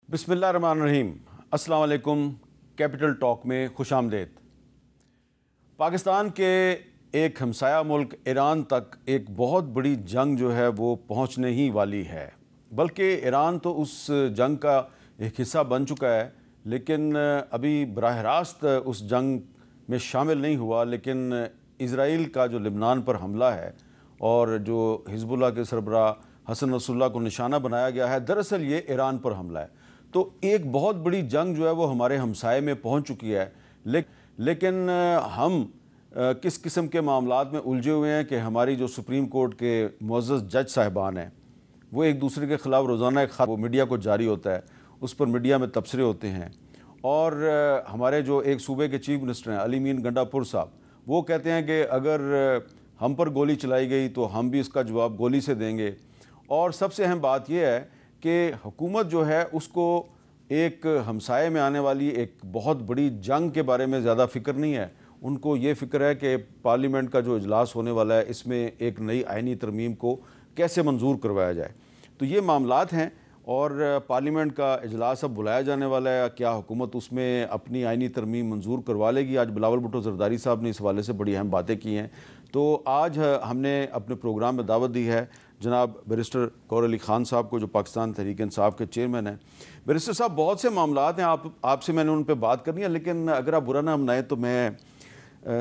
بسم اللہ الرحمن الرحیم۔ السلام علیکم۔ کیپٹل ٹاک میں خوش آمدید۔ پاکستان کے ایک ہمسایہ ملک ایران تک ایک بہت بڑی جنگ جو ہے وہ پہنچنے ہی والی ہے، بلکہ ایران تو اس جنگ کا ایک حصہ بن چکا ہے، لیکن ابھی براہ راست اس جنگ میں شامل نہیں ہوا۔ لیکن اسرائیل کا جو لبنان پر حملہ ہے اور جو حزب اللہ کے سربراہ حسن نصر اللہ کو نشانہ بنایا گیا ہے، دراصل یہ ایران پر حملہ ہے۔ تو ایک بہت بڑی جنگ جو ہے وہ ہمارے ہمسائے میں پہنچ چکی ہے، لیکن ہم کس قسم کے معاملات میں الجھے ہوئے ہیں کہ ہماری جو سپریم کورٹ کے معزز جج صاحبان ہیں وہ ایک دوسرے کے خلاف روزانہ ایک خط میڈیا کو جاری ہوتا ہے، اس پر میڈیا میں تبصرے ہوتے ہیں، اور ہمارے جو ایک صوبے کے چیف منسٹر ہیں علی مین گنڈا پور صاحب، وہ کہتے ہیں کہ اگر ہم پر گولی چلائی گئی تو ہم بھی اس کا جواب گولی سے دیں گے۔ اور سب سے اہم بات یہ ہے کہ حکومت جو ہے اس کو ایک ہمسائے میں آنے والی ایک بہت بڑی جنگ کے بارے میں زیادہ فکر نہیں ہے، ان کو یہ فکر ہے کہ پارلیمنٹ کا جو اجلاس ہونے والا ہے اس میں ایک نئی آئینی ترمیم کو کیسے منظور کروایا جائے۔ تو یہ معاملات ہیں، اور پارلیمنٹ کا اجلاس اب بلایا جانے والا ہے، کیا حکومت اس میں اپنی آئینی ترمیم منظور کروا لے گی؟ آج بلاول بھٹو زرداری صاحب نے اس حوالے سے بڑی اہم باتیں کی ہیں۔ تو آج ہم نے اپنے پروگرام میں دعوت دی ہے جناب بیرسٹر گور علی خان صاحب کو، جو پاکستان تحریک انصاف کے چیئرمین ہیں۔ بیرسٹر صاحب، بہت سے معاملات ہیں، آپ سے میں نے ان پہ بات کرنی ہے، لیکن اگر آپ برا نہ منائیں تو میں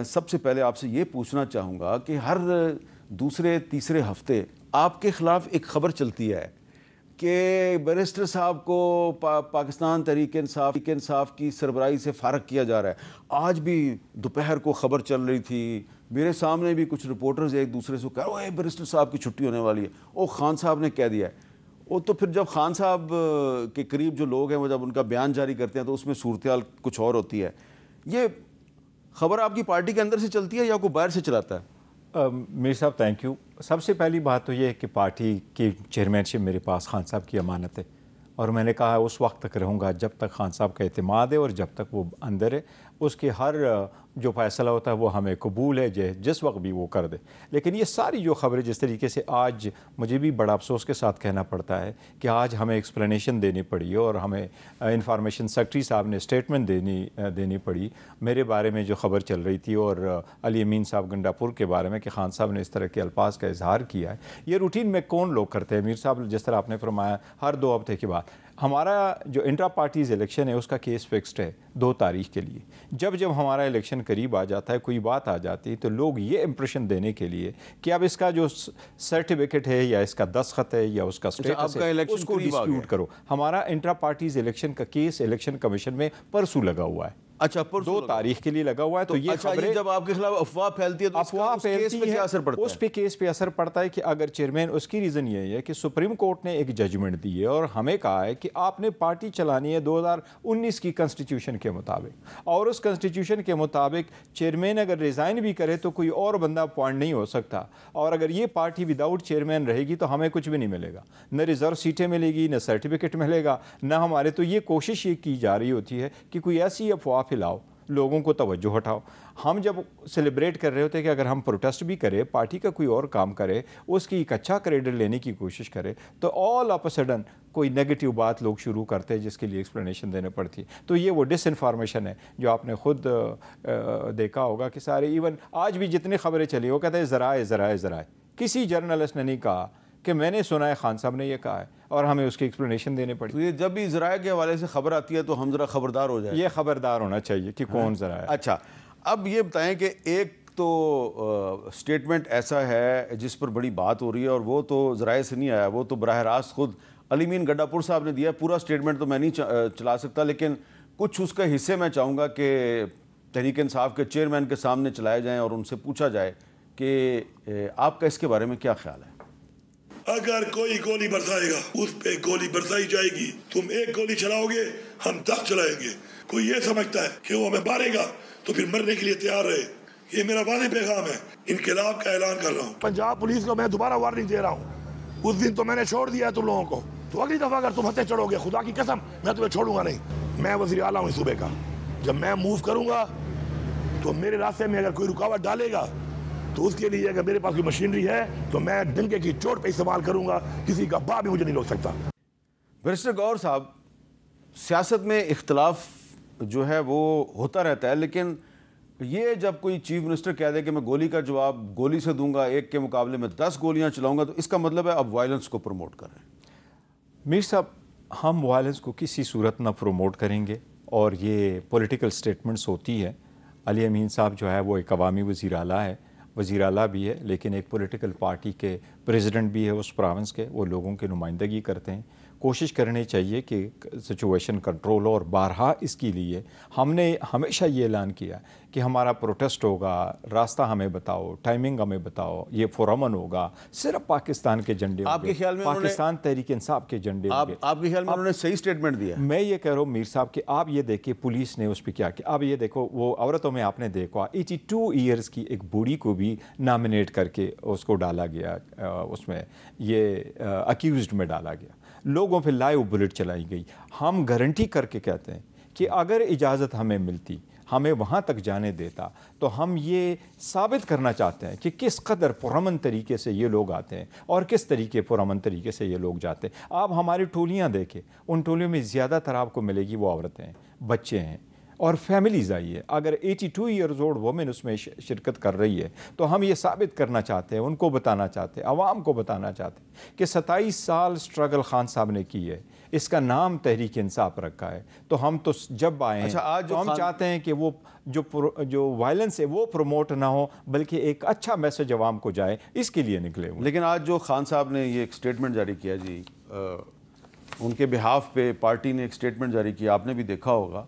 سب سے پہلے آپ سے یہ پوچھنا چاہوں گا کہ ہر دوسرے تیسرے ہفتے آپ کے خلاف ایک خبر چلتی ہے کہ بیرسٹر صاحب کو پاکستان تحریک انصاف کی سربراہی سے فارغ کیا جا رہا ہے۔ آج بھی دوپہر کو خبر چل رہی تھی، میرے سامنے بھی کچھ رپورٹرز ایک دوسرے سے کہہ رہے ہیں بیرسٹر صاحب کی چھٹی ہونے والی ہے، او خان صاحب نے کہہ دیا ہے۔ وہ تو پھر جب خان صاحب کے قریب جو لوگ ہیں وہ جب ان کا بیان جاری کرتے ہیں تو اس میں صورتحال کچھ اور ہوتی ہے۔ یہ خبر آپ کی پارٹی کے اندر سے چلتی ہے یا کوئی باہر سے چلاتا ہے؟ میر صاحب تھینک یو۔ سب سے پہلی بات تو یہ ہے کہ پارٹی کی چیئرمین شپ میرے پاس خان صاحب کی امانت ہے، اور میں نے کہا اس وقت تک رہوں گا جب تک خان صاحب کا اعتماد ہے اور جب تک وہ اندر ہے۔ اس کے ہر جو فیصلہ ہوتا ہے وہ ہمیں قبول ہے، جس وقت بھی وہ کر دے۔ لیکن یہ ساری جو خبریں جس طریقے سے آج مجھے بھی بڑا افسوس کے ساتھ کہنا پڑتا ہے کہ آج ہمیں ایکسپلینیشن دینی پڑی اور ہمیں انفارمیشن سیکرٹری صاحب نے اسٹیٹمنٹ دینی پڑی میرے بارے میں جو خبر چل رہی تھی، اور علی امین صاحب گنڈا پور کے بارے میں کہ خان صاحب نے اس طرح کے الفاظ کا اظہار کیا ہے۔ یہ روٹین میں کون لوگ کرتے ہیں میر صاحب؟ جس طرح آپ نے فرمایا ہر 2 ہفتے کے بعد ہمارا جو انٹرا پارٹیز الیکشن ہے اس کا کیس فکسڈ ہے 2 تاریخ کے لیے۔ جب ہمارا الیکشن قریب آ جاتا ہے، کوئی بات آ جاتی ہے، تو لوگ یہ امپریشن دینے کے لیے کہ اب اس کا جو سرٹیفکیٹ ہے یا اس کا دستخط ہے یا اس کا اسٹیٹس ہے اس کو ڈسپیوٹ کرو۔ ہمارا انٹرا پارٹیز الیکشن کا کیس الیکشن کمیشن میں پرسوں لگا ہوا ہے، اچھا، 2 تاریخ کے لیے لگا ہوا ہے۔ تو یہ خبریں جب آپ کے خلاف افواہ پھیلتی ہے تو افواہ پھیلتی ہے، اس پہ کیس پہ اثر پڑتا ہے کہ اگر چیئرمین، اس کی ریزن یہی ہے کہ سپریم کورٹ نے ایک ججمنٹ دی ہے اور ہمیں کہا ہے کہ آپ نے پارٹی چلانی ہے 2019 کی کنسٹیٹیوشن کے مطابق، اور اس کنسٹیٹیوشن کے مطابق چیئرمین اگر ریزائن بھی کرے تو کوئی اور بندہ اپوائنٹ نہیں ہو سکتا، اور اگر یہ پارٹی وداؤٹ چیئرمین رہے گی تو ہمیں کچھ بھی نہیں ملے گا، نہ ریزرو سیٹیں ملے گی، نہ سرٹیفکیٹ ملے گا، نہ ہمارے۔ تو یہ کوشش یہ کی جا رہی ہوتی ہے کہ کوئی ایسی افواہ پھیلاؤ، لوگوں کو توجہ ہٹاؤ۔ ہم جب سیلیبریٹ کر رہے ہوتے ہیں کہ اگر ہم پروٹیسٹ بھی کرے، پارٹی کا کوئی اور کام کرے، اس کی ایک اچھا کریڈٹ لینے کی کوشش کرے، تو آل آف اے سڈن کوئی نیگیٹو بات لوگ شروع کرتے ہیں جس کے لیے ایکسپلینیشن دینے پڑتی ہے۔ تو یہ وہ ڈس انفارمیشن ہے جو آپ نے خود دیکھا ہوگا کہ سارے ایون آج بھی جتنی خبریں چلی وہ کہتے ہیں ذرائع۔ کسی جرنلسٹ نے نہیں کہا کہ میں نے سنا ہے خان صاحب نے یہ کہا ہے، اور ہمیں اس کی ایکسپلینیشن دینے پڑی۔ تو یہ جب بھی ذرائع کے حوالے سے خبر آتی ہے تو ہم ذرا خبردار ہو جائیں۔ یہ خبردار ہونا چاہیے کہ کون ذرائع ہے۔ اچھا، اب یہ بتائیں کہ ایک تو سٹیٹمنٹ ایسا ہے جس پر بڑی بات ہو رہی ہے، اور وہ تو ذرائع سے نہیں آیا، وہ تو براہ راست خود علی مین گنڈا پور صاحب نے دیا ہے۔ پورا سٹیٹمنٹ تو میں نہیں چلا سکتا، لیکن کچھ اس کے حصے میں چاہوں گا کہ تحریک انصاف کے چیئرمین کے سامنے چلائے جائیں اور ان سے پوچھا جائے کہ آپ کا اس کے بارے میں کیا خیال ہے؟ اگر کوئی گولی برسائے گا اس پہ گولی برسائی جائے گی، تم ایک گولی چلاؤ گے ہم 10 چلائیں گے۔ کوئی یہ سمجھتا ہے کہ وہ ہمیں مارے گا تو پھر مرنے کے لیے تیار رہے۔ یہ میرا واضح پیغام ہے، انقلاب کا اعلان کر رہا ہوں۔ پنجاب پولیس کو میں دوبارہ وارننگ دے رہا ہوں، اس دن تو میں نے چھوڑ دیا تم لوگوں کو، تو اگلی دفعہ اگر تم ہتھے چڑھو گے خدا کی قسم میں تمہیں چھوڑوں گا نہیں۔ میں وزیر اعلیٰ ہوں اس صوبے کا، جب میں موو کروں گا تو میرے راستے میں اگر کوئی رکاوٹ ڈالے گا تو اس کے لیے اگر میرے پاس کوئی مشینری ہے تو میں ڈنکے کی چوٹ پہ استعمال کروں گا، کسی کا باپ بھی مجھے نہیں روک سکتا۔ بیرسٹر گور صاحب، سیاست میں اختلاف جو ہے وہ ہوتا رہتا ہے، لیکن یہ جب کوئی چیف منسٹر کہہ دے کہ میں گولی کا جواب گولی سے دوں گا، ایک کے مقابلے میں 10 گولیاں چلاؤں گا، تو اس کا مطلب ہے اب وائلنس کو پروموٹ کر رہے ہیں۔ میر صاحب، ہم وائلنس کو کسی صورت نہ پروموٹ کریں گے، اور یہ پولیٹیکل سٹیٹمنٹس ہوتی ہے۔ علی امین صاحب جو ہے وہ ایک عوامی وزیر اعلیٰ ہے، وزیر اعلیٰ بھی ہے، لیکن ایک پولیٹیکل پارٹی کے پریزیڈنٹ بھی ہے اس پراونس کے، وہ لوگوں کی نمائندگی کرتے ہیں۔ کوشش کرنی چاہیے کہ سچویشن کنٹرول ہو، اور بارہا اس کے لیے ہم نے ہمیشہ یہ اعلان کیا کہ ہمارا پروٹیسٹ ہوگا، راستہ ہمیں بتاؤ، ٹائمنگ ہمیں بتاؤ، یہ فورامن ہوگا، صرف پاکستان کے جھنڈے آپ کے خیال میں پاکستان تحریک انصاف کے جھنڈے ہوں گے۔ آپ کے خیال میں انہوں نے صحیح سٹیٹمنٹ دیا؟ میں یہ کہہ رہا ہوں میر صاحب کہ آپ یہ دیکھیں پولیس نے اس پہ کیا کیا۔ اب یہ دیکھو، وہ عورتوں میں آپ نے دیکھا 82 ایئرز کی ایک بوڑھی کو بھی نامنیٹ کر کے اس کو ڈالا گیا، اس میں یہ اکیوزڈ میں ڈالا گیا، لوگوں پہ لائیو بلٹ چلائی گئی۔ ہم گارنٹی کر کے کہتے ہیں کہ اگر اجازت ہمیں ملتی، ہمیں وہاں تک جانے دیتا، تو ہم یہ ثابت کرنا چاہتے ہیں کہ کس قدر پرامن طریقے سے یہ لوگ آتے ہیں اور کس طریقے پرامن طریقے سے یہ لوگ جاتے ہیں۔ آپ ہماری ٹولیاں دیکھیں، ان ٹولیوں میں زیادہ تر آپ کو ملے گی وہ عورتیں ہیں، بچے ہیں اور فیملیز آئی ہے۔ اگر 82 ایئرز اولڈ وومن اس میں شرکت کر رہی ہے، تو ہم یہ ثابت کرنا چاہتے ہیں، ان کو بتانا چاہتے ہیں، عوام کو بتانا چاہتے ہیں کہ 27 سال سٹرگل خان صاحب نے کی ہے، اس کا نام تحریک انصاف رکھا ہے۔ تو ہم تو جب آئے ہیں تو ہم چاہتے ہیں کہ وہ جو وائلنس ہے وہ پروموٹ نہ ہو، بلکہ ایک اچھا میسج عوام کو جائے، اس کے لیے نکلے ہوئے۔ لیکن آج جو خان صاحب نے یہ ایک سٹیٹمنٹ جاری کیا جی، ان کے بہاف پہ پارٹی نے ایک سٹیٹمنٹ جاری کیا، آپ نے بھی دیکھا ہوگا،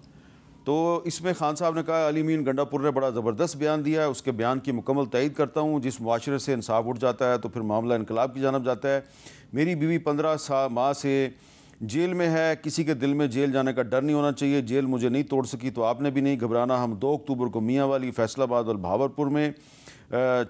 تو اس میں خان صاحب نے کہا علی امین گنڈا پور نے بڑا زبردست بیان دیا ہے، اس کے بیان کی مکمل تائید کرتا ہوں۔ جس معاشرے سے انصاف اٹھ جاتا ہے تو پھر معاملہ انقلاب کی جانب جاتا ہے۔ میری بیوی 15 ماہ سے جیل میں ہے، کسی کے دل میں جیل جانے کا ڈر نہیں ہونا چاہیے۔ جیل مجھے نہیں توڑ سکی تو آپ نے بھی نہیں گھبرانا۔ ہم 2 اکتوبر کو میاں والی، فیصل آباد اور بھاورپور میں،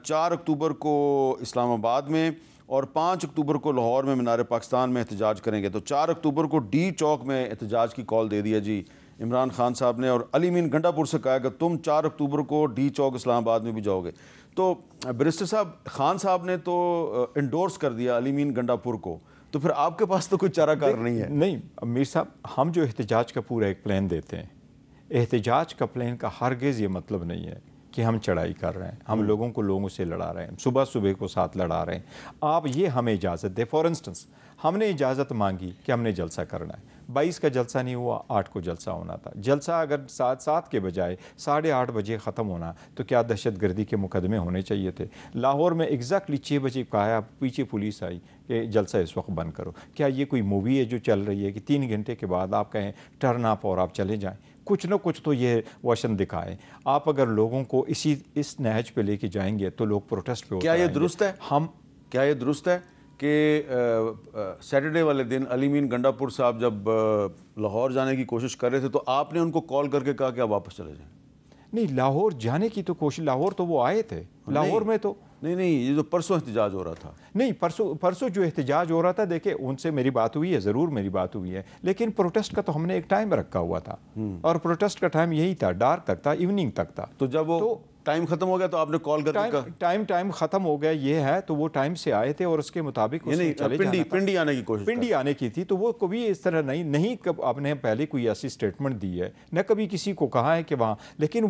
4 اکتوبر کو اسلام آباد میں، اور 5 اکتوبر کو لاہور میں مینار پاکستان میں احتجاج کریں گے۔ تو 4 اکتوبر کو ڈی چوک میں احتجاج کی کال دے دیا جی عمران خان صاحب نے، اور علی امین گنڈا پور سے کہا کہ تم 4 اکتوبر کو ڈی چوک اسلام آباد میں بھی جاؤ گے۔ تو بیرسٹر صاحب، خان صاحب نے تو انڈورس کر دیا علی امین گنڈا پور کو، تو پھر آپ کے پاس تو کوئی چارہ کار نہیں ہے؟ نہیں میر صاحب، ہم جو احتجاج کا پورا ایک پلان دیتے ہیں، احتجاج کا پلان کا ہرگز یہ مطلب نہیں ہے کہ ہم چڑھائی کر رہے ہیں، ہم لوگوں سے لڑا رہے ہیں، صبح کو ساتھ لڑا رہے ہیں۔ آپ یہ ہمیں اجازت دیں، فار انسٹنس ہم نے اجازت مانگی کہ ہم نے جلسہ کرنا ہے، 22 کا جلسہ نہیں ہوا، 8 کو جلسہ ہونا تھا۔ جلسہ اگر 7 کے بجائے 8:30 بجے ختم ہونا، تو کیا دہشت گردی کے مقدمے ہونے چاہیے تھے؟ لاہور میں ایگزیکٹلی 6 بجے کہا، پیچھے پولیس آئی کہ جلسہ اس وقت بند کرو۔ کیا یہ کوئی مووی ہے جو چل رہی ہے کہ 3 گھنٹے کے بعد آپ کہیں ٹرن اپ اور آپ چلے جائیں؟ کچھ نہ کچھ تو یہ واشن دکھائیں۔ آپ اگر لوگوں کو اس نہج پہ لے کے جائیں گے تو لوگ پروٹیسٹ پہ کیا یہ درست ہے؟ کیا یہ درست ہے کہ سیٹرڈے والے دن علی امین گنڈا پور صاحب جب لاہور جانے کی کوشش کر رہے تھے تو آپ نے ان کو کال کر کے کہا کہ آپ واپس چلے جائیں؟ نہیں، لاہور جانے کی تو کوشش، لاہور تو وہ آئے تھے، لاہور میں تو نہیں، یہ جو پرسوں احتجاج ہو رہا تھا، نہیں، پرسوں جو احتجاج ہو رہا تھا، دیکھیں ان سے میری بات ہوئی ہے، ضرور میری بات ہوئی ہے، لیکن پروٹیسٹ کا تو ہم نے ایک ٹائم رکھا ہوا تھا، اور پروٹیسٹ کا ٹائم یہی تھا، ڈارک تک تھا، ایوننگ تک تھا۔ تو جب وہ ٹائم ختم ہو گیا تو آپ نے کال کر کے ٹائم ختم ہو گیا یہ ہے، تو وہ ٹائم سے آئے تھے اور اس کے مطابق پنڈی آنے کی کوشش، پنڈی آنے کی تھی، تو وہ کبھی اس طرح نہیں آپ نے پہلے کوئی ایسی اسٹیٹمنٹ دی ہے، نہ کبھی کسی کو کہا ہے کہ وہاں، لیکن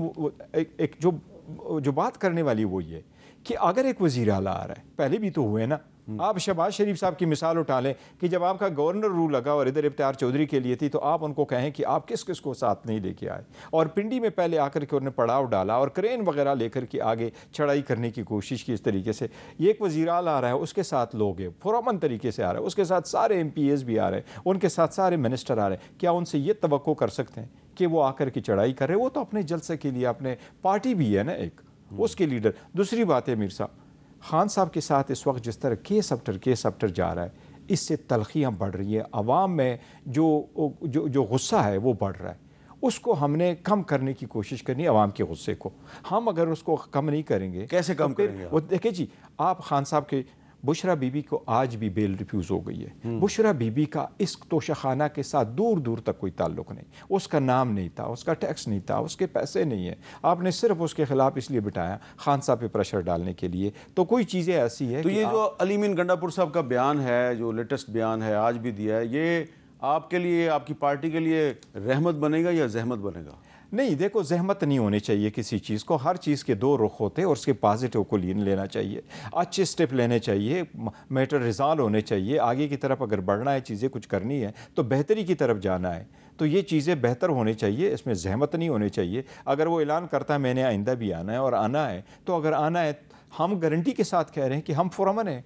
ایک جو بات کرنے والی وہ یہ کہ اگر ایک وزیر اعلیٰ آ رہا ہے، پہلے بھی تو ہوئے نا، آپ شہباز شریف صاحب کی مثال اٹھا لیں کہ جب آپ کا گورنر رول لگا اور ادھر ابتیار چودھری کے لیے تھی، تو آپ ان کو کہیں کہ آپ کس کس کو ساتھ نہیں لے کے آئے، اور پنڈی میں پہلے آ کر کے انہوں نے پڑاؤ ڈالا اور کرین وغیرہ لے کر کے آگے چڑھائی کرنے کی کوشش کی۔ اس طریقے سے یہ ایک وزیر اعلیٰ آ رہا ہے، اس کے ساتھ لوگ ہیں، پرامن طریقے سے آ رہا ہے، اس کے ساتھ سارے MPs بھی آ رہے ہیں، ان کے ساتھ سارے منسٹر آ رہے ہیں، کیا ان سے یہ توقع کر سکتے ہیں کہ وہ آ کر کے چڑھائی کر رہے ہیں؟ وہ تو اپنے جلسے کے لیے، اپنے پارٹی بھی ہے نا ایک، اس کے لیڈر۔ دوسری بات ہے میر صاحب، خان صاحب کے ساتھ اس وقت جس طرح کیس آفٹر جا رہا ہے، اس سے تلخیاں بڑھ رہی ہیں، عوام میں جو غصہ ہے وہ بڑھ رہا ہے، اس کو ہم نے کم کرنے کی کوشش کرنی ہے۔ عوام کے غصے کو ہم اگر اس کو کم نہیں کریں گے، کیسے کم کریں گے؟ وہ دیکھیں جی، آپ خان صاحب کے بشرا بی بی کو آج بھی بیل ریفیوز ہو گئی ہے۔ بشرا بی بی کا اس توشہ خانہ کے ساتھ دور تک کوئی تعلق نہیں، اس کا نام نہیں تھا، اس کا ٹیکس نہیں تھا، اس کے پیسے نہیں ہیں، آپ نے صرف اس کے خلاف اس لیے بٹایا خان صاحب پہ پریشر ڈالنے کے لیے۔ تو کوئی چیزیں ایسی ہے تو یہ جو علی امین گنڈا پور صاحب کا بیان ہے، جو لیٹسٹ بیان ہے آج بھی دیا ہے، یہ آپ کے لیے, آپ کی پارٹی کے لیے رحمت بنے گا یا زحمت بنے گا؟ نہیں دیکھو, زحمت نہیں ہونی چاہیے کسی چیز کو, ہر چیز کے دو رخ ہوتے ہیں اور اس کے پازیٹیو کو لینا چاہیے, اچھے سٹیپ لینے چاہیے, میٹر ریزالو ہونے چاہیے, آگے کی طرف اگر بڑھنا ہے, چیزیں کچھ کرنی ہے تو بہتری کی طرف جانا ہے, تو یہ چیزیں بہتر ہونے چاہیے, اس میں زحمت نہیں ہونی چاہیے. اگر وہ اعلان کرتا ہے میں نے آئندہ بھی آنا ہے اور آنا ہے, تو اگر آنا ہے ہم گارنٹی کے ساتھ کہہ رہے ہیں کہ ہم پرامن ہیں.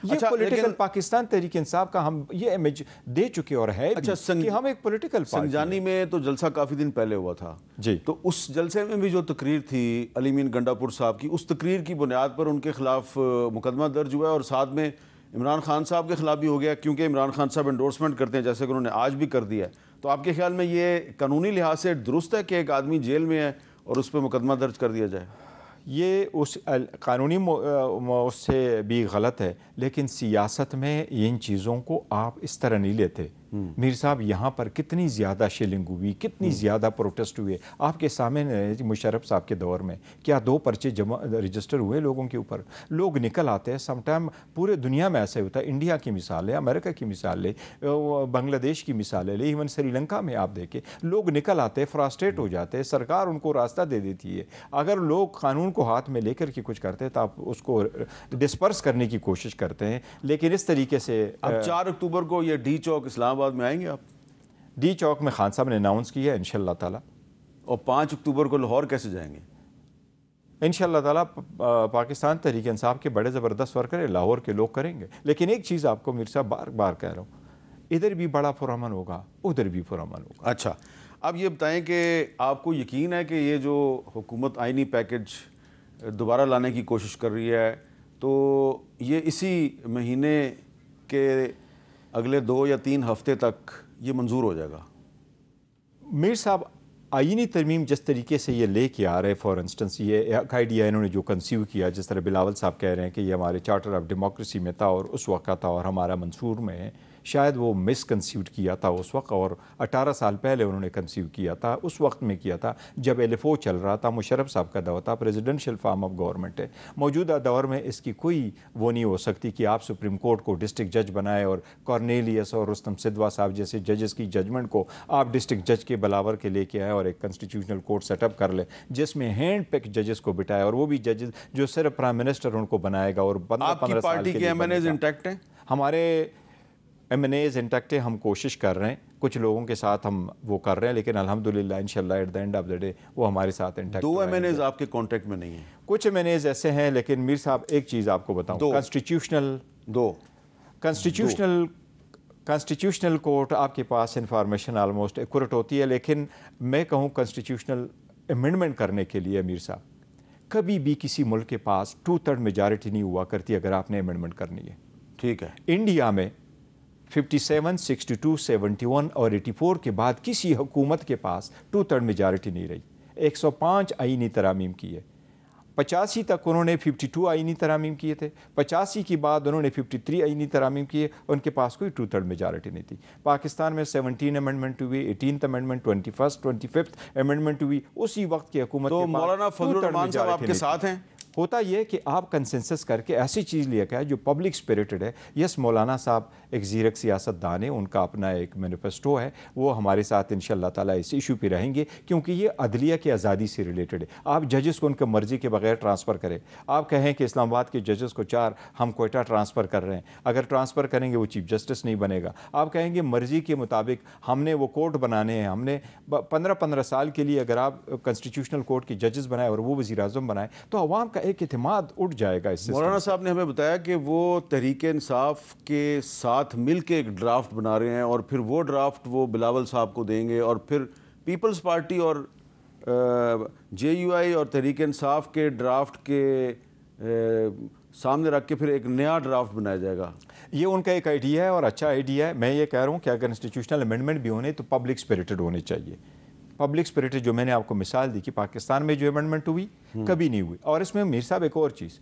یہ پولیٹیکل پاکستان تحریک انصاف کا ہم یہ امیج دے چکے اور ہے کہ ہم ایک پولیٹیکل پارٹی. سنجانی میں تو جلسہ کافی دن پہلے ہوا تھا جی, تو اس جلسے میں بھی جو تقریر تھی علی مین گنڈا پور صاحب کی, اس تقریر کی بنیاد پر ان کے خلاف مقدمہ درج ہوا ہے, اور ساتھ میں عمران خان صاحب کے خلاف بھی ہو گیا, کیونکہ عمران خان صاحب انڈورسمنٹ کرتے ہیں جیسے کہ انہوں نے آج بھی کر دیا ہے. تو آپ کے خیال میں یہ قانونی لحاظ سے درست ہے کہ ایک آدمی جیل میں ہے اور اس پہ مقدمہ درج کر دیا جائے؟ یہ اس قانونی اس سے بھی غلط ہے, لیکن سیاست میں ان چیزوں کو آپ اس طرح نہیں لیتے. میر صاحب یہاں پر کتنی زیادہ شیلنگ ہوئی, کتنی زیادہ پروٹیسٹ ہوئے آپ کے سامنے. مشرف صاحب کے دور میں کیا 2 پرچے رجسٹر ہوئے لوگوں کے اوپر, لوگ نکل آتے ہیں. سم ٹائم پورے دنیا میں ایسا ہوتا ہے, انڈیا کی مثال ہے, امریکہ کی مثال ہے, بنگلہ دیش کی مثال ہے, ایون سری لنکا میں آپ دیکھیں لوگ نکل آتے ہیں, فراسٹریٹ ہو جاتے ہیں, سرکار ان کو راستہ دے دیتی ہے. اگر لوگ قانون کو ہاتھ میں لے کر کے کچھ کرتے ہیں تو آپ اس کو ڈسپرس کرنے کی کوشش کرتے ہیں, لیکن اس طریقے سے. اب 4 اکتوبر کو یہ ڈی چوک اسلام آباد میں آئیں گے آپ؟ ڈی چوک میں خان صاحب نے اناؤنس کیا ہے انشاءاللہ تعالی. اور 5 اکتوبر کو لاہور کیسے جائیں گے؟ انشاءاللہ تعالی پاکستان تحریک انصاف کے بڑے زبردست ورکر لاہور کے لوگ کریں گے. لیکن ایک چیز آپ کو میر صاحب بار بار کہہ رہا ہوں, ادھر بھی بڑا پرامن ہوگا, ادھر بھی پرامن ہوگا. اچھا, اب یہ بتائیں کہ آپ کو یقین ہے کہ یہ جو حکومت آئینی پیکج دوبارہ لانے کی کوشش کر رہی ہے تو یہ اسی مہینے کے اگلے 2 یا 3 ہفتے تک یہ منظور ہو جائے گا؟ میر صاحب آئینی ترمیم جس طریقے سے یہ لے کے آ رہے, فار انسٹنس یہ ایک آئیڈیا انہوں نے جو کنسیو کیا, جس طرح بلاول صاحب کہہ رہے ہیں کہ یہ ہمارے چارٹر آف ڈیموکریسی میں تھا اور اس وقت تھا اور ہمارا منصور میں ہے, شاید وہ مس کنسیوڈ کیا تھا اس وقت, اور 18 سال پہلے انہوں نے کنسیو کیا تھا, اس وقت میں کیا تھا جب LFO چل رہا تھا, مشرف صاحب کا دور تھا, پریزیڈنشل فارم آف گورنمنٹ ہے. موجودہ دور میں اس کی کوئی وہ نہیں ہو سکتی کہ آپ سپریم کورٹ کو ڈسٹرکٹ جج بنائے اور کارنیلیس اور رستم سدوا صاحب جیسے ججز کی ججمنٹ کو آپ ڈسٹرکٹ جج کے بلاور کے لے کے آئے اور ایک کنسٹیٹیوشنل کورٹ سیٹ اپ کر لے جس میں ہینڈ پک ججز کو بٹھائے, اور وہ بھی ججز جو صرف پرائم منسٹر ان کو بنائے گا. اور 15 سال کے MNAs انٹیکٹ ہیں, ہمارے MNAs انٹیکٹ ہیں, ہم کوشش کر رہے ہیں, کچھ لوگوں کے ساتھ ہم وہ کر رہے ہیں, لیکن الحمدللہ انشاءاللہ at the end of the day وہ ہمارے ساتھ انٹیکٹ. 2 MNAs آپ کے کانٹیکٹ میں نہیں ہیں؟ کچھ MNAs ایسے ہیں, لیکن میر صاحب ایک چیز آپ کو بتاؤں, کنسٹیٹیوشنل کورٹ آپ کے پاس انفارمیشن آلموسٹ ایکوریٹ ہوتی ہے, لیکن میں کہوں کنسٹیٹیوشنل امینڈمنٹ کرنے کے لیے میر صاحب کبھی بھی کسی ملک کے پاس 2/3 میجارٹی نہیں ہوا کرتی اگر آپ نے امینڈمنٹ کرنی ہے. ٹھیک ہے, انڈیا میں 57, 62, 71 اور 84 کے بعد کسی حکومت کے پاس 2/3 میجارٹی نہیں رہی. 105 آئینی ترامیم کیے, 85 تک انہوں نے 52 آئینی ترامیم کیے تھے, 85 کے بعد انہوں نے 53 آئینی ترامیم کیے, ان کے پاس کوئی 2/3 میجارٹی نہیں تھی. پاکستان میں 17 امینڈمنٹ ہوئی, 18th amendment, 21st 25th amendment ہوئی, اسی وقت کی حکومت. تو مولانا فضل الرحمان صاحب آپ کے ساتھ ہیں؟ ہوتا یہ کہ آپ کنسنسس کر کے ایسی چیز لیا کہ جو پبلک اسپریٹڈ ہے. یس, مولانا صاحب ایک زیرک سیاست دان ہے, ان کا اپنا ایک مینیفیسٹو ہے, وہ ہمارے ساتھ انشاءاللہ تعالیٰ اس ایشو پہ رہیں گے, کیونکہ یہ عدلیہ کی آزادی سے ریلیٹڈ ہے. آپ ججز کو ان کے مرضی کے بغیر ٹرانسفر کریں. آپ کہیں کہ اسلام آباد کے ججز کو 4 ہم کوئٹہ ٹرانسفر کر رہے ہیں, اگر ٹرانسفر کریں گے وہ چیف جسٹس نہیں بنے گا. آپ کہیں گے مرضی کے مطابق ہم نے وہ کورٹ بنانے ہیں, ہم نے 15 سال کے لیے اگر آپ کنسٹیٹیوشنل کورٹ کے ججز بنائے اور وہ وزیر اعظم بنائے تو عوام کا ایک اعتماد اٹھ جائے گا. اس سے مولانا صاحب نے ہمیں بتایا کہ وہ تحریک انصاف کے ساتھ مل کے ایک ڈرافٹ بنا رہے ہیں, اور پھر وہ ڈرافٹ وہ بلاول صاحب کو دیں گے, اور پھر پیپلز پارٹی اور JUI اور تحریک انصاف کے ڈرافٹ کے سامنے رکھ کے پھر ایک نیا ڈرافٹ بنایا جائے گا. یہ ان کا ایک آئیڈیا ہے اور اچھا آئیڈیا ہے. میں یہ کہہ رہا ہوں کہ اگر انسٹیٹیوشنل امینڈمنٹ بھی ہونے تو پبلک اسپریٹڈ ہونے چاہیے. پبلک اسپریٹڈ جو میں نے آپ کو مثال دی کہ پاکستان میں جو امینڈمنٹ ہوئی کبھی نہیں ہوئی. اور اس میں میر صاحب ایک اور چیز,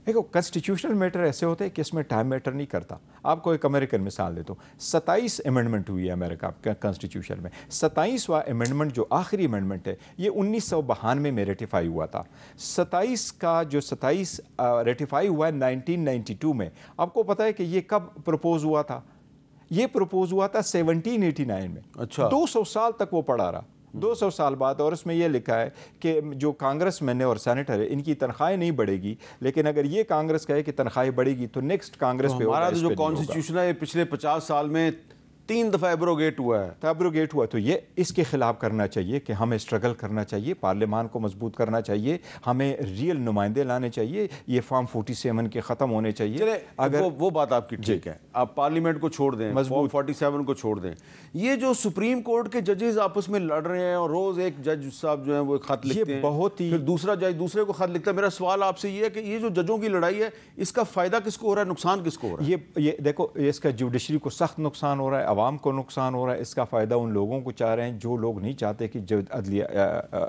دیکھو کنسٹیٹیوشنل میٹر ایسے ہوتے ہیں کہ اس میں ٹائم میٹر نہیں کرتا. آپ کو ایک امریکن مثال دیتا ہوں, 27 امینڈمنٹ ہوئی ہے امریکہ کنسٹیٹیوشن میں. 27واں امینڈمنٹ جو آخری امینڈمنٹ ہے یہ 1992 میں ریٹیفائی ہوا تھا. 27 کا جو 27 ریٹیفائی ہوا ہے 1992 میں. آپ کو پتہ ہے کہ یہ کب پروپوز ہوا تھا؟ یہ پروپوز ہوا تھا 1789 میں. اچھا 200 سال تک وہ پڑا رہا, 200 سال بعد. اور اس میں یہ لکھا ہے کہ جو کانگریس مین اور سینیٹر ہے ان کی تنخواہیں نہیں بڑھے گی, لیکن اگر یہ کانگریس کہے کہ تنخواہیں بڑھے گی تو نیکسٹ کانگریس پہ ہمارا جو کانسٹیٹیوشن ہے پچھلے 50 سال میں 3 دفعہ ایبروگیٹ ہوا ہے. ایبروگیٹ ہوا, تو یہ اس کے خلاف کرنا چاہیے کہ ہمیں اسٹرگل کرنا چاہیے, پارلیمان کو مضبوط کرنا چاہیے, ہمیں ریئل نمائندے لانے چاہیے, یہ فارم 47 کے ختم ہونے چاہیے. اگر وہ بات آپ کی ٹھیک ہے, آپ پارلیمنٹ کو چھوڑ دیں, فارم 47 کو چھوڑ دیں, یہ جو سپریم کورٹ کے ججز آپس میں لڑ رہے ہیں اور روز ایک جج صاحب جو ہیں وہ خط لکھتے ہیں, پھر دوسرا جج دوسرے کو خط لکھتا ہے. میرا سوال آپ سے یہ ہے کہ یہ جو ججوں کی لڑائی ہے اس کا فائدہ کس کو ہو رہا ہے, نقصان کس کو ہو رہا ہے؟ یہ دیکھو, اس کا جوڈیشری کو سخت نقصان ہو رہا ہے, عوام کو نقصان ہو رہا ہے. اس کا فائدہ ان لوگوں کو چاہ رہے ہیں جو لوگ نہیں چاہتے کہ عدلیہ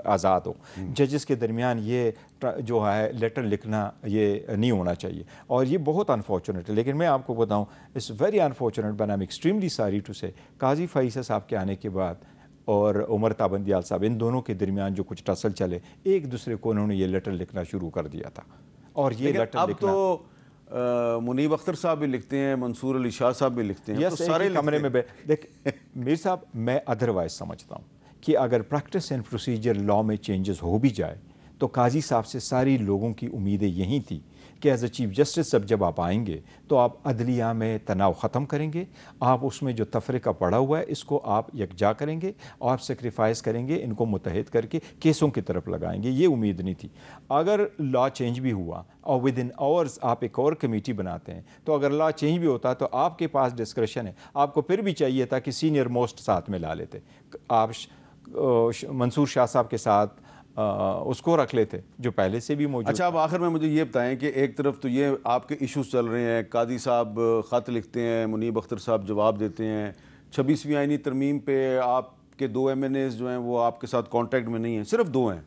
آزاد ہو. ججز کے درمیان یہ جو ہے لیٹر لکھنا یہ نہیں ہونا چاہیے, اور یہ بہت انفارچونیٹ ہے. لیکن میں آپ کو بتاؤں, it's very unfortunate but I am extremely sorry to say, Qazi Faiza صاحب کے آنے کے بعد اور عمر تابندیال صاحب, ان دونوں کے درمیان جو کچھ ٹسل چلے, ایک دوسرے کو انہوں نے یہ لیٹر لکھنا شروع کر دیا تھا. اور یہ لیٹر لکھنا تو منیب اختر صاحب بھی لکھتے ہیں, منصور علی شاہ صاحب بھی لکھتے ہیں, تو سارے کمرے میں دیکھ میر صاحب, میں ادروائز سمجھتا ہوں کہ اگر پریکٹس اینڈ پروسیجر لا میں چینجز ہو بھی جائے تو قاضی صاحب سے ساری لوگوں کی امیدیں یہی تھی کہ ایز اے چیف جسٹس جب آپ آئیں گے تو آپ عدلیہ میں تناؤ ختم کریں گے, آپ اس میں جو تفرقہ پڑا ہوا ہے اس کو آپ یکجا کریں گے, اور آپ سیکریفائز کریں گے, ان کو متحد کر کے کیسوں کی طرف لگائیں گے. یہ امید نہیں تھی. اگر لا چینج بھی ہوا اور ود ان آورز آپ ایک اور کمیٹی بناتے ہیں, تو اگر لا چینج بھی ہوتا تو آپ کے پاس ڈسکریشن ہے, آپ کو پھر بھی چاہیے تھا کہ سینئر موسٹ ساتھ میں لا لیتے. آپ منصور شاہ صاحب کے ساتھ اس کو رکھ لیتے جو پہلے سے بھی موجود. اچھا, اب آخر میں مجھے یہ بتائیں کہ ایک طرف تو یہ آپ کے ایشوز چل رہے ہیں, قاضی صاحب خط لکھتے ہیں, منیب اختر صاحب جواب دیتے ہیں, 26ویں آئینی ترمیم پہ آپ کے 2 MNAs جو ہیں وہ آپ کے ساتھ کانٹیکٹ میں نہیں ہیں, صرف 2 ہیں.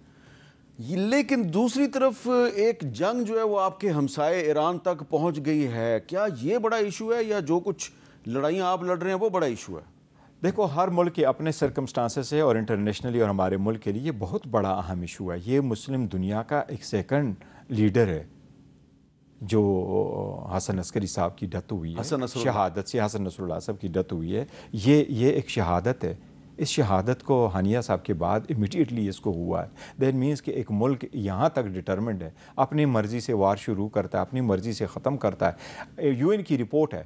لیکن دوسری طرف ایک جنگ جو ہے وہ آپ کے ہمسائے ایران تک پہنچ گئی ہے. کیا یہ بڑا ایشو ہے, یا جو کچھ لڑائیاں آپ لڑ رہے ہیں وہ بڑا ایشو ہے؟ دیکھو, ہر ملک کے اپنے سرکمسٹانسز ہے, اور انٹرنیشنلی اور ہمارے ملک کے لیے یہ بہت بڑا اہم ایشو ہے. یہ مسلم دنیا کا ایک سیکنڈ لیڈر ہے جو حسن عسکری صاحب کی ڈیتھ ہوئی ہے, شہادت سے حسن نصر اللہ صاحب کی ڈیتھ ہوئی ہے. یہ ایک شہادت ہے. اس شہادت کو ہانیہ صاحب کے بعد امیڈیٹلی اس کو ہوا ہے. دیٹ مینس کہ ایک ملک یہاں تک ڈٹرمنڈ ہے, اپنی مرضی سے وار شروع کرتا ہے, اپنی مرضی سے ختم کرتا ہے. UN کی رپورٹ ہے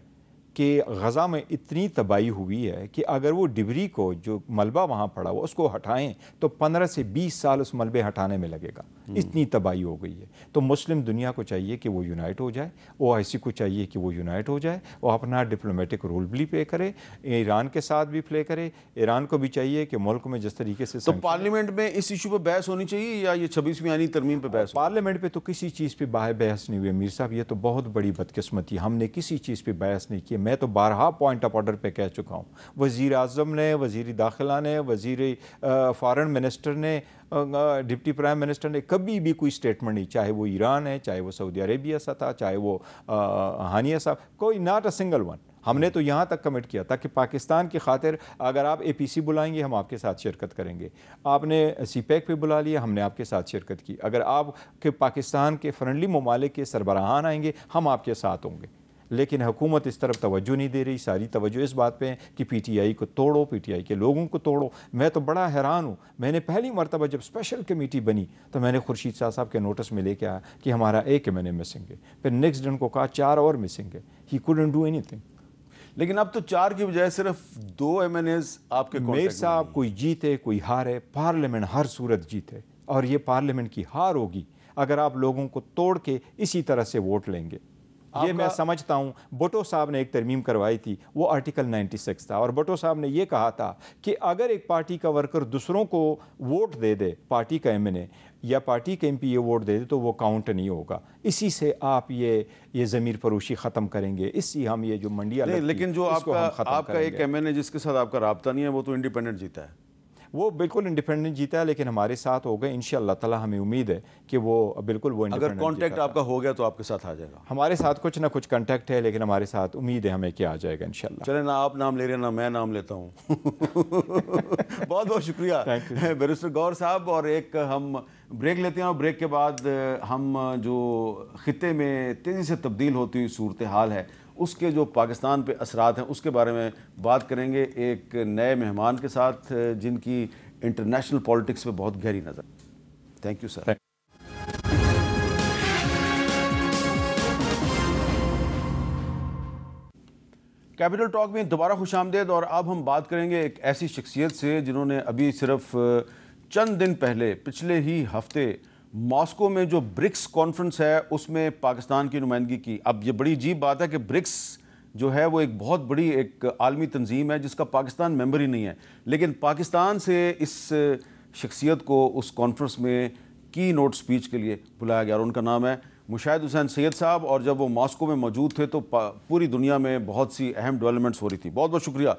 کہ غزہ میں اتنی تباہی ہوئی ہے کہ اگر وہ ڈبری کو جو ملبہ وہاں پڑا ہوا اس کو ہٹائیں تو 15 سے 20 سال اس ملبے ہٹانے میں لگے گا. اتنی تباہی ہو گئی ہے. تو مسلم دنیا کو چاہیے کہ وہ یونائٹ ہو جائے, OIC کو چاہیے کہ وہ یونائٹ ہو جائے, وہ اپنا ڈپلومیٹک رول بھی پلے کرے, ایران کے ساتھ بھی پلے کرے. ایران کو بھی چاہیے کہ ملک میں جس طریقے سے تو پارلیمنٹ میں اس ایشو پہ بحث ہونی چاہیے, یا یہ 26ویں آئینی ترمیم پہ بحث؟ پارلیمنٹ پہ تو کسی چیز پہ بحث نہیں ہوئی میر صاحب. یہ تو بہت بڑی بدقسمتی, ہم نے کسی چیز پہ بحث نہیں کی. میں تو بارہا پوائنٹ آف آرڈر پہ کہہ چکا ہوں. وزیر اعظم نے, وزیر داخلہ نے, وزیر فارن منسٹر نے, ڈپٹی پرائم منسٹر نے کبھی بھی کوئی سٹیٹمنٹ نہیں, چاہے وہ ایران ہے, چاہے وہ سعودی عربیہ سے تھا, چاہے وہ ہانیہ صاحب, کوئی ناٹ اے سنگل ون. ہم نے تو یہاں تک کمٹ کیا تھا کہ پاکستان کی خاطر اگر آپ APC بلائیں گے ہم آپ کے ساتھ شرکت کریں گے. آپ نے CPEC پہ بلا لیا, ہم نے آپ کے ساتھ شرکت کی. اگر آپ کے پاکستان کے فرینڈلی ممالک کے سربراہان آئیں گے ہم آپ کے ساتھ ہوں گے. لیکن حکومت اس طرف توجہ نہیں دے رہی. ساری توجہ اس بات پہ ہے کہ PTI کو توڑو, PTI کے لوگوں کو توڑو. میں تو بڑا حیران ہوں. میں نے پہلی مرتبہ جب اسپیشل کمیٹی بنی تو میں نے خورشید شاہ صاحب کے نوٹس میں لے کے آیا کہ ہمارا ایک MNA مسنگ ہے. پھر نیکسٹ دن کو کہا 4 اور مسنگ ہے. ہی couldn't do anything. لیکن اب تو 4 کی بجائے صرف 2 MNAs آپ کے میر صاحب, کوئی جیتے کوئی ہارے, پارلیمنٹ ہر صورت جیتے, اور یہ پارلیمنٹ کی ہار ہوگی اگر آپ لوگوں کو توڑ کے اسی طرح سے ووٹ لیں گے. یہ میں سمجھتا ہوں. بھٹو صاحب نے ایک ترمیم کروائی تھی, وہ آرٹیکل 96 تھا, اور بھٹو صاحب نے یہ کہا تھا کہ اگر ایک پارٹی کا ورکر دوسروں کو ووٹ دے دے, پارٹی کا MNA یا پارٹی کا MP یہ ووٹ دے دے تو وہ کاؤنٹ نہیں ہوگا. اسی سے آپ یہ ضمیر فروشی ختم کریں گے. اس سے ہم یہ جو منڈیاں, لیکن جو آپ کا ایک MNA جس کے ساتھ آپ کا رابطہ نہیں ہے وہ تو انڈیپینڈنٹ جیتا ہے. وہ بالکل انڈیپینڈنٹ جیتا ہے, لیکن ہمارے ساتھ ہو گئے. انشاءاللہ تعالی ہمیں امید ہے کہ وہ بالکل وہ اگر کانٹیکٹ آپ کا ہو گیا تو آپ کے ساتھ آ جائے گا. ہمارے ساتھ کچھ نہ کچھ کانٹیکٹ ہے, لیکن ہمارے ساتھ امید ہے ہمیں کہ آ جائے گا انشاءاللہ. چلیں, نہ آپ نام لے رہے ہیں نہ میں نام لیتا ہوں. بہت بہت شکریہ بیرسٹر گور صاحب. اور ایک ہم بریک لیتے ہیں, اور بریک کے بعد ہم جو خطے میں تیزی سے تبدیل ہوتی ہوئی صورتحال ہے اس کے جو پاکستان پہ اثرات ہیں اس کے بارے میں بات کریں گے ایک نئے مہمان کے ساتھ جن کی انٹرنیشنل پالیٹکس پہ بہت گہری نظر. Thank you sir. Capital talk میں دوبارہ خوش آمدید. اور اب ہم بات کریں گے ایک ایسی شخصیت سے جنہوں نے ابھی صرف چند دن پہلے پچھلے ہی ہفتے ماسکو میں جو برکس کانفرنس ہے اس میں پاکستان کی نمائندگی کی. اب یہ بڑی عجیب بات ہے کہ برکس جو ہے وہ ایک بہت بڑی ایک عالمی تنظیم ہے جس کا پاکستان ممبر ہی نہیں ہے, لیکن پاکستان سے اس شخصیت کو اس کانفرنس میں کی نوٹ سپیچ کے لیے بلایا گیا اور ان کا نام ہے مشاہد حسین سید صاحب. اور جب وہ ماسکو میں موجود تھے تو پوری دنیا میں بہت سی اہم ڈیولپمنٹس ہو رہی تھی. بہت بہت شکریہ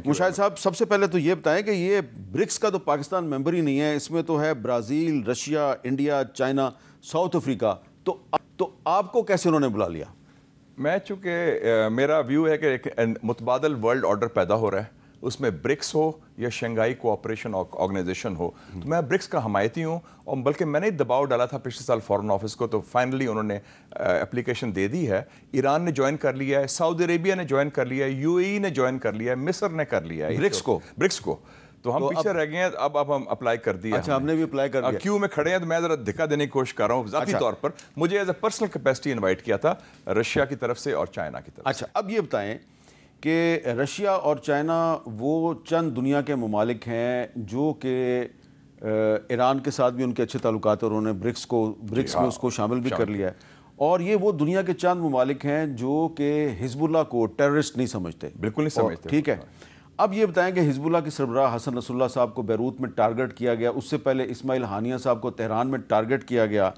مشاہد صاحب. سب سے پہلے تو یہ بتائیں کہ یہ برکس کا تو پاکستان ممبر ہی نہیں ہے, اس میں تو ہے Brazil, Russia, India, China, South Africa, تو آپ کو کیسے انہوں نے بلا لیا؟ میں چونکہ میرا ویو ہے کہ ایک متبادل ورلڈ آرڈر پیدا ہو رہا ہے, اس میں برکس ہو یا شنگھائی کوآپریشن آرگنائزیشن ہو, تو میں برکس کا حمایتی ہوں. اور بلکہ میں نے دباؤ ڈالا تھا پچھلے سال فارن آفس کو, تو فائنلی انہوں نے اپلیکیشن دے دی ہے. ایران نے جوائن کر لیا ہے, سعودی عربیہ نے جوائن کر لیا ہے, یو اے ای نے جوائن کر لیا ہے, مصر نے کر لیا ہے برکس کو. تو ہم پیچھے رہ گئے ہیں, اب ہم اپلائی کر دیا. اچھا, ہم نے بھی اپلائی کر دیا. کیوں میں کھڑے ہیں تو میں ذرا دھکا دینے کی کوشش کر رہا ہوں ذاتی طور پر. مجھے as a personal capacity invite کیا تھا رشیا کی طرف سے اور چائنا کی طرف سے. اچھا, اب یہ بتائیں کہ رشیا اور چائنا وہ چند دنیا کے ممالک ہیں جو کہ ایران کے ساتھ بھی ان کے اچھے تعلقات ہیں اور انہوں نے برکس میں اس کو شامل بھی کر لیا ہے, اور یہ وہ دنیا کے چند ممالک ہیں جو کہ حزب اللہ کو ٹیررسٹ نہیں سمجھتے. بالکل نہیں سمجھتے. ٹھیک ہے, اب یہ بتائیں کہ حزب اللہ کے سربراہ حسن نصر اللہ صاحب کو بیروت میں ٹارگٹ کیا گیا, اس سے پہلے اسماعیل ہانیہ صاحب کو تہران میں ٹارگٹ کیا گیا.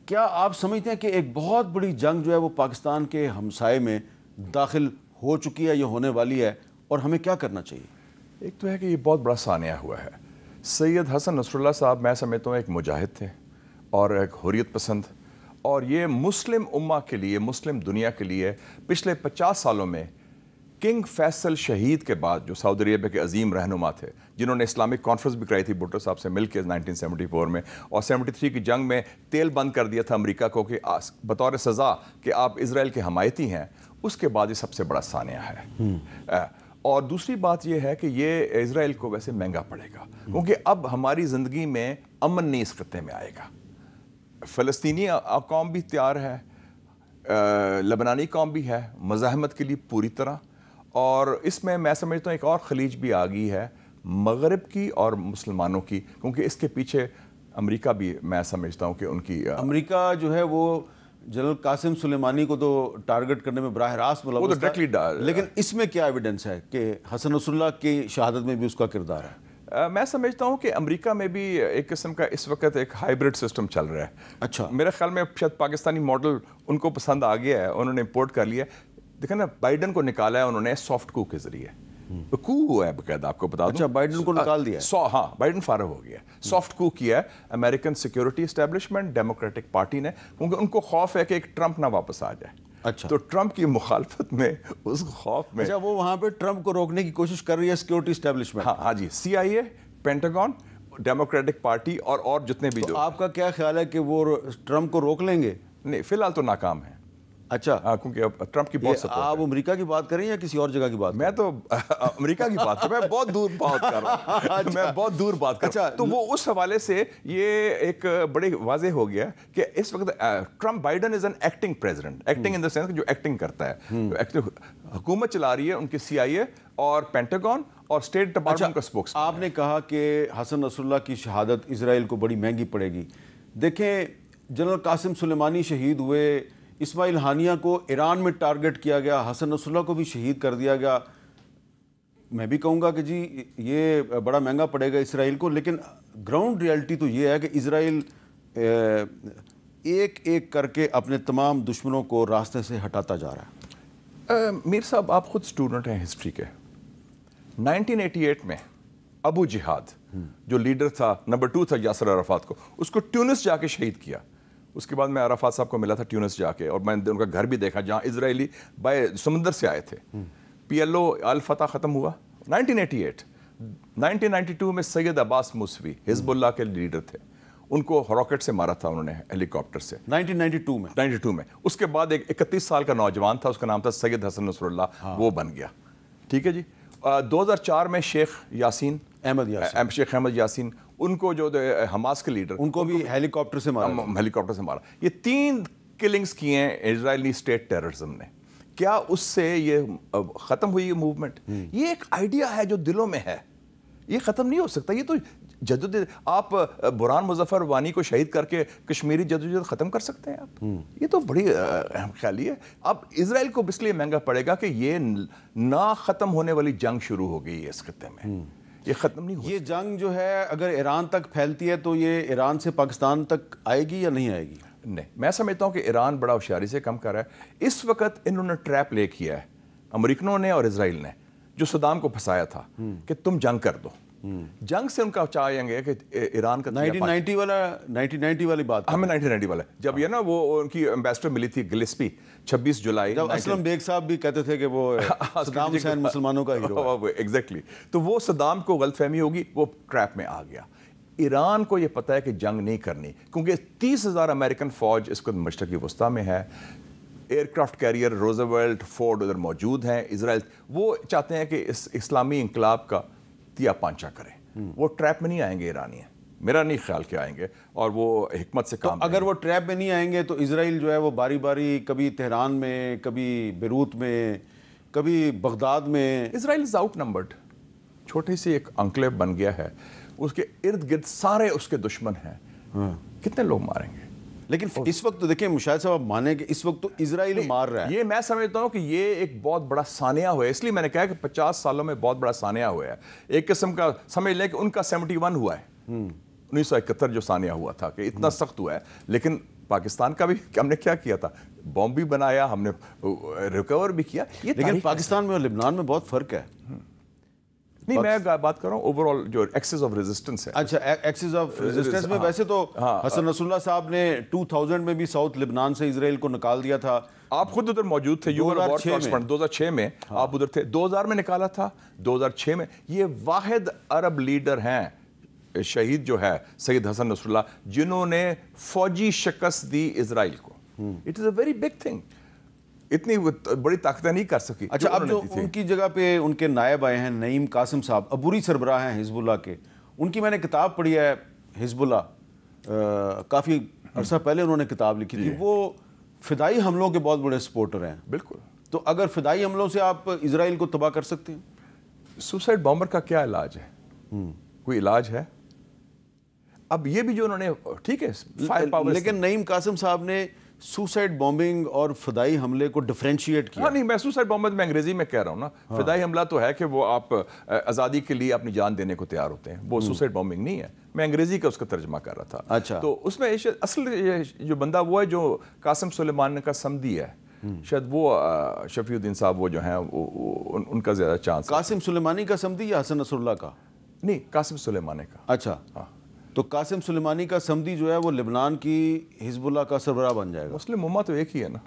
کیا آپ سمجھتے ہیں کہ ایک بہت بڑی جنگ جو ہے وہ پاکستان کے ہمسائے میں داخل ہو چکی ہے یا ہونے والی ہے, اور ہمیں کیا کرنا چاہیے؟ ایک تو ہے کہ یہ بہت بڑا سانحہ ہوا ہے. سید حسن نصر اللہ صاحب میں سمجھتا ہوں ایک مجاہد تھے اور ایک حریت پسند, اور یہ مسلم امہ کے لیے, مسلم دنیا کے لیے پچھلے 50 سالوں میں کنگ فیصل شہید کے بعد, جو سعودی عربیہ کے عظیم رہنما تھے جنہوں نے اسلامک کانفرنس بھی کرائی تھی بھٹو صاحب سے مل کے 1974 میں, اور 73 کی جنگ میں تیل بند کر دیا تھا امریکہ کو کہ بطور سزا کہ آپ اسرائیل کے حمایتی ہیں, اس کے بعد یہ سب سے بڑا سانحہ ہے. اور دوسری بات یہ ہے کہ یہ اسرائیل کو ویسے مہنگا پڑے گا, کیونکہ اب ہماری زندگی میں امن نہیں اس خطے میں آئے گا. فلسطینی قوم بھی تیار ہے, لبنانی قوم بھی ہے مزاحمت کے لیے پوری طرح, اور اس میں سمجھتا ہوں ایک اور خلیج بھی آ گئی ہے مغرب کی اور مسلمانوں کی, کیونکہ اس کے پیچھے امریکہ بھی میں سمجھتا ہوں کہ ان کی امریکہ جو ہے وہ جنرل قاسم سلیمانی کو تو ٹارگٹ کرنے میں براہ راست ملوث تھا, لیکن اس میں کیا ایویڈنس ہے کہ حسن نصر اللہ کی شہادت میں بھی اس کا کردار ہے؟ میں سمجھتا ہوں کہ امریکہ میں بھی ایک قسم کا اس وقت ایک ہائیبرڈ سسٹم چل رہا ہے. اچھا, میرے خیال میں شاید پاکستانی ماڈل ان کو پسند آ گیا ہے, انہوں نے امپورٹ کر لیا. دیکھیں نا, بائیڈن کو نکالا ہے انہوں نے سافٹ کو کے ذریعے, کو ہوا ہے باقاعدہ, آپ کو بتا دوں. اچھا, بائیڈن کو نکال دیا ہے. ہاں, بائیڈن فارغ ہو گیا. سافٹ کو کیا ہے American security establishment, democratic party نے, کیونکہ ان کو خوف ہے کہ ایک ٹرمپ نہ واپس آ جائے. اچھا, تو ٹرمپ کی مخالفت میں, اس خوف میں, اچھا وہ وہاں پہ ٹرمپ کو روکنے کی کوشش کر رہی ہے سیکیورٹی اسٹیبلشمنٹ. ہاں جی, CIA, پینٹاگون, ڈیموکریٹک پارٹی اور جتنے بھی. تو آپ کا کیا خیال ہے کہ وہ ٹرمپ کو روک لیں گے؟ نہیں, فی الحال تو ناکام ہے. اچھا, کیونکہ ٹرمپ کی بہت سپورٹ ہے. آپ امریکہ کی بات کریں یا کسی اور جگہ کی بات؟ میں تو امریکہ کی بات کر رہا ہوں, میں بہت دور بات کر رہا ہوں, میں بہت دور بات کر رہا ہوں. تو وہ اس حوالے سے یہ ایک بڑے واضح ہو گیا کہ اس وقت Trump, Biden is an acting president, acting in the sense جو ایکٹنگ کرتا ہے, حکومت چلا رہی ہے ان کی CIA اور پینٹاگون اور اسٹیٹ ڈپارٹمنٹ کا سپوکس. آپ نے کہا کہ حسن نصر اللہ کی شہادت اسرائیل کو بڑی مہنگی پڑے گی. دیکھیں, جنرل قاسم سلیمانی شہید ہوئے, اسماعیل ہانیہ کو ایران میں ٹارگٹ کیا گیا, حسن نصر اللہ کو بھی شہید کر دیا گیا. میں بھی کہوں گا کہ جی یہ بڑا مہنگا پڑے گا اسرائیل کو, لیکن گراؤنڈ ریالٹی تو یہ ہے کہ اسرائیل ایک ایک کر کے اپنے تمام دشمنوں کو راستے سے ہٹاتا جا رہا ہے. میر صاحب, آپ خود اسٹوڈنٹ ہیں ہسٹری کے. 1988 میں ابو جہاد جو لیڈر تھا, نمبر 2 تھا یاسر عرفات کو, اس کو ٹیونس جا کے شہید کیا. اس کے بعد میں عرفات صاحب کو ملا تھا ٹیونس جا کے, اور میں نے ان کا گھر بھی دیکھا جہاں اسرائیلی بائی سمندر سے آئے تھے. PLO الفتح ختم ہوا 1988. 1992 میں سید عباس موسوی حزب اللہ کے لیڈر تھے, ان کو راکٹ سے مارا تھا انہوں نے, ہیلی کاپٹر سے 1992 میں. اس کے بعد ایک 31 سال کا نوجوان تھا, اس کا نام تھا سید حسن نصر اللہ, وہ بن گیا. ٹھیک ہے جی. 2004 میں شیخ احمد یاسین, ان کو جو حماس کے لیڈر, ان کو بھی ہیلی کاپٹر سے مارا. یہ 3 کلنگز کی ہیں اسرائیلی اسٹیٹ ٹیررزم نے. کیا اس سے یہ ختم ہوئی یہ موومنٹ؟ یہ ایک آئیڈیا ہے جو دلوں میں ہے, یہ ختم نہیں ہو سکتا. یہ تو جدوجہد, آپ برہان مظفر وانی کو شہید کر کے کشمیری جدوجہد ختم کر سکتے ہیں آپ؟ یہ تو بڑی اہم خیالی ہے. اب اسرائیل کو اس لیے مہنگا پڑے گا کہ یہ نہ ختم ہونے والی جنگ شروع ہو گئی ہے اس خطے میں, یہ ختم نہیں ہو. یہ جنگ جو ہے اگر ایران تک پھیلتی ہے تو یہ ایران سے پاکستان تک آئے گی یا نہیں آئے گی؟ نہیں, میں سمجھتا ہوں کہ ایران بڑا ہوشیاری سے کم کر رہا ہے. اس وقت انہوں نے ٹریپ لے کیا ہے, امریکنوں نے اور اسرائیل نے, جو صدام کو پھنسایا تھا کہ تم جنگ کر دو. جنگ سے ان کا چاہیں گے کہ ایران کا 1990 والی بات, ہمیں 1990 والا, جب یہ نا وہ ان کی ایمبیسڈر ملی تھی گلسپی 26 جولائی, جب اسلم بیگ صاحب بھی کہتے تھے کہ وہ صدام حسین مسلمانوں کا ہیرو ہے. ایگزیکٹلی. تو وہ صدام کو غلط فہمی ہوگی, وہ ٹریپ میں آ گیا. ایران کو یہ پتہ ہے کہ جنگ نہیں کرنی, کیونکہ 30,000 امریکن فوج اس کو مشرقی وسطیٰ میں ہے. Aircraft carrier Roosevelt, Ford ادھر موجود ہیں. اسرائیل وہ چاہتے ہیں کہ اس اسلامی انقلاب کا تیا پانچا کریں. وہ ٹریپ میں نہیں آئیں گے ایرانی ہیں, میرا نہیں خیال کہ آئیں گے, اور وہ حکمت سے کام. اگر وہ ٹریپ میں نہیں آئیں گے تو اسرائیل جو ہے وہ باری باری کبھی تہران میں, کبھی بیروت میں, کبھی بغداد میں. اسرائیل از آؤٹ نمبرڈ, چھوٹی سی ایک انکلیو بن گیا ہے, اس کے ارد گرد سارے اس کے دشمن ہیں. کتنے لوگ ماریں گے؟ لیکن اس وقت تو دیکھیں مشاہد صاحب, آپ مانیں کہ اس وقت تو اسرائیل مار رہا ہے. یہ میں سمجھتا ہوں کہ یہ ایک بہت بڑا سانیہ ہوا ہے, اس لیے میں نے کہا کہ 50 سالوں میں بہت بڑا سانیہ ہوا ہے. ایک قسم کا سمجھ لیں کہ ان کا 71 ہوا ہے, 1971 جو سانیہ ہوا تھا, کہ اتنا سخت ہوا ہے. لیکن پاکستان کا بھی ہم نے کیا کیا تھا, بم بھی بنایا, ہم نے ریکور بھی کیا. لیکن پاکستان میں اور لبنان میں بہت فرق ہے. نہیں, میں بات کر رہا ہوں اوور آل جو ایکسس آف ریزسٹنس ہے. اچھا, ایکسس آف ریزسٹنس میں ویسے تو حسن نصر اللہ صاحب نے 2000 میں بھی ساؤتھ لبنان سے اسرائیل کو نکال دیا تھا. آپ خود ادھر موجود تھے, 2006 میں آپ ادھر تھے. 2000 میں نکالا تھا, 2006 میں. یہ واحد عرب لیڈر ہیں شہید جو ہے سید حسن نصر اللہ, جنہوں نے فوجی شکست دی اسرائیل کو. It is a very big thing. اتنی بڑی طاقتیں نہیں کر سکی. اچھا, اب جو ان کی جگہ پہ ان کے نائب آئے ہیں نعیم قاسم صاحب, عبوری سربراہ ہیں حزب اللہ کے, ان کی میں نے کتاب پڑھی ہے. حزب اللہ کافی عرصہ پہلے انہوں نے کتاب لکھی تھی. وہ فدائی حملوں کے بہت بڑے سپورٹر ہیں. بالکل. تو اگر فدائی حملوں سے آپ اسرائیل کو تباہ کر سکتے ہیں, سوسائڈ بامبر کا کیا علاج ہے؟ کوئی علاج ہے؟ اب یہ بھی جو انہوں نے, ٹھیک ہے, لیکن نعیم قاسم صاحب نے سوسائڈ بومبنگ اور فدائی حملے کو ڈیفرینشیٹ کیا. نہیں, میں سوسائڈ بومبنگ میں انگریزی میں کہہ رہا ہوں نا. فدائی حملہ تو ہے کہ وہ آپ آزادی کے لیے اپنی جان دینے کو تیار ہوتے ہیں, وہ سوسائڈ بومبنگ نہیں ہے. میں انگریزی کا اس کا ترجمہ کر رہا تھا. اچھا, تو اس میں اصل جو بندہ وہ ہے جو قاسم سلیمانی کا سمدھی ہے, شاید وہ شفیع الدین صاحب وہ جو ہیں ان کا زیادہ چانس. قاسم سلیمانی کا سمدھی یا حسن نصر اللہ کا؟ نہیں, قاسم سلیمانی کا. اچھا, تو قاسم سلیمانی کا سمدھی جو ہے وہ لبنان کی حزب اللہ کا سربراہ بن جائے گا. مسلم امت تو ایک ہی ہے نا.